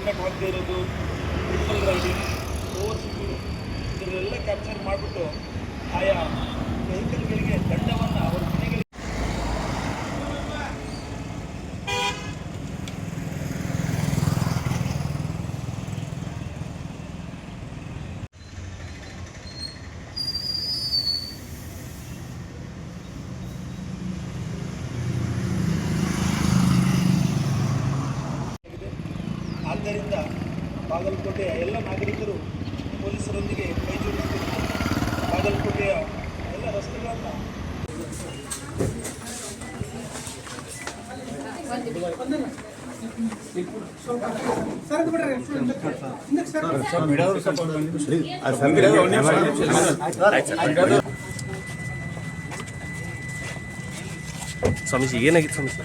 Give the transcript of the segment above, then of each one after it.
Helmet ಹಾಕದೇ ಇರೋದು, triple riding, over speed ಇದನ್ನೆಲ್ಲ ಕ್ಯಾಪ್ಚರ್ ಮಾಡಿಬಿಟ್ಟು ಆಯಾ ವೆಹಿಕಲ್ಗಳಿಗೆ ದಂಡವನ್ನು ಅವರ ಮನೆಗಳಿಗೆ ಆದ್ದರಿಂದ ಬಾಗಲಕೋಟೆಯ ಎಲ್ಲ ನಾಗರಿಕರು ಪೊಲೀಸರೊಂದಿಗೆ ಕೈ ಜೋಡಿಸಬೇಕು. ಬಾಗಲಕೋಟೆಯ ಎಲ್ಲ ರಸ್ತೆಗಳನ್ನು ಸ್ವಾಮೀಜಿ ಏನಾಗಿತ್ತು ಸ್ವಾಮೀಜಿ?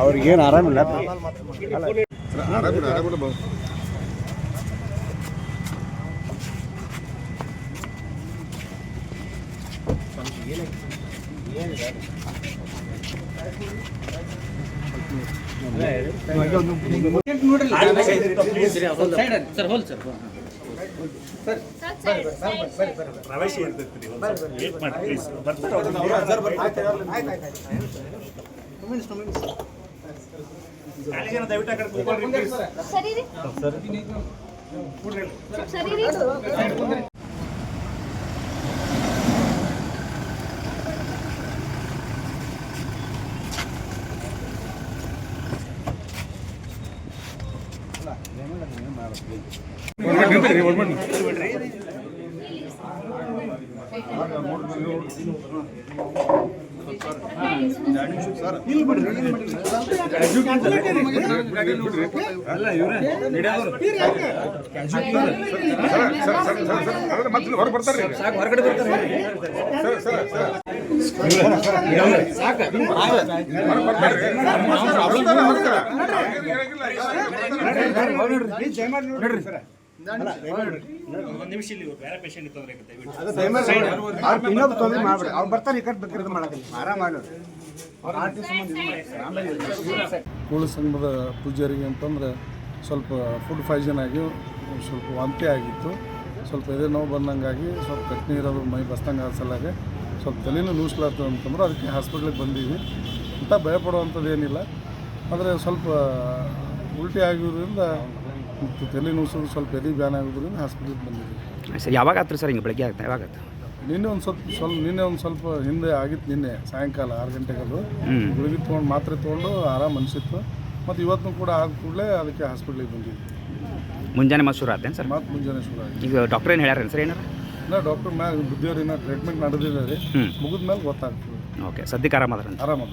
ಅವ್ರಿಗೇನು ಆರಾಮಿಲ್ಲ. ಪ್ರವೇಶ ಇರ್ತೈತಿ. ದಯವಿಟ್ಟು ಆ ಕಡೆ ಕೂತ್ಕೊಳ್ರಿ ಪ್ಲೀಸ್. ಒಂದು ನಿಮಿಷ ಇಲ್ಲಿ ಬೇರೆ ಪೇಷಂಟ್ ತೊಂದರೆ ಅವ್ರು ಬರ್ತಾರೆ, ಈ ಕಡೆ ಬೇಕಿರೋದು ಮಾಡೋದಿಲ್ಲ, ಆರಾಮ ಮಾಡೋದು. ಕೂಳು ಸಂಘದ ಪೂಜಾರಿಗೆ ಅಂತಂದರೆ ಸ್ವಲ್ಪ ಫುಡ್ ಪಾಯ್ಸನ್ ಆಗಿ ಸ್ವಲ್ಪ ವಾಂತಿ ಆಗಿತ್ತು, ಸ್ವಲ್ಪ ಎದೆ ನೋವು ಬಂದಂಗಾಗಿ ಸ್ವಲ್ಪ ಕಟ್ನಿ ಇರೋದು ಮೈ ಬಸ್ದಂಗೆ ಸಲುವಾಗಿ ಸ್ವಲ್ಪ ತಲೆನೂ ನುಸ್ಲಾತು ಅಂತಂದ್ರೆ ಅದಕ್ಕೆ ಹಾಸ್ಪಿಟ್ಲಿಗೆ ಬಂದೀವಿ. ಅಂತ ಭಯಪಡುವಂಥದ್ದು ಏನಿಲ್ಲ, ಆದರೆ ಸ್ವಲ್ಪ ಉಲ್ಟಿ ಆಗಿರೋದ್ರಿಂದ ಮತ್ತು ತಲೆ ನುಸೋದು ಸ್ವಲ್ಪ ಎದೆ ಬ್ಯಾನ್ ಆಗೋದ್ರಿಂದ ಹಾಸ್ಪಿಟ್ಲಿಗೆ ಬಂದಿದ್ದೀವಿ. ಸರ್ ಯಾವಾಗ ಆತ್ರಿ ಸರ್? ಹಿಂಗೆ ಬೆಳಗ್ಗೆ ಆಗ್ತಾ ಯಾವಾಗ ಆಯ್ತು? ನಿನ್ನೆ ಒಂದು ಸ್ವಲ್ಪ ಹಿಂದೆ ಆಗಿತ್ತು. ನಿನ್ನೆ ಸಾಯಂಕಾಲ 6 ಗಂಟೆಗದು ಗುಳಿಗೆ ತೊಗೊಂಡು ಮಾತ್ರೆ ತೊಗೊಂಡು ಆರಾಮ ಅನಿಸಿತ್ತು. ಮತ್ತು ಇವತ್ತು ಕೂಡ ಆದ ಕೂಡಲೇ ಅದಕ್ಕೆ ಹಾಸ್ಪಿಟ್ಲಿಗೆ ಬಂದಿದ್ವಿ. ಮುಂಜಾನೆ ಮತ್ತೆ ಶುರು ಆತೇನು ಸರ್? ಮತ್ತು ಮುಂಜಾನೆ ಶುರು ಆಗಿದೆ. ಈಗ ಡಾಕ್ಟರ್ ಏನು ಹೇಳ್ಯಾರೇನು ಸರ್? ಏನಾರ ಇಲ್ಲ, ಡಾಕ್ಟರ್ ಮ್ಯಾಗ ಬುದ್ಧಿಯವ್ರು ಇನ್ನೂ ಟ್ರೀಟ್ಮೆಂಟ್ ನಡೆದಿದೆ ರೀ, ಮುಗಿದ ಮೇಲೆ ಗೊತ್ತಾಗ್ತದೆ. ಓಕೆ, ಸದ್ಯಕ್ಕೆ ಆರಾಮದ? ಆರಾಮದ.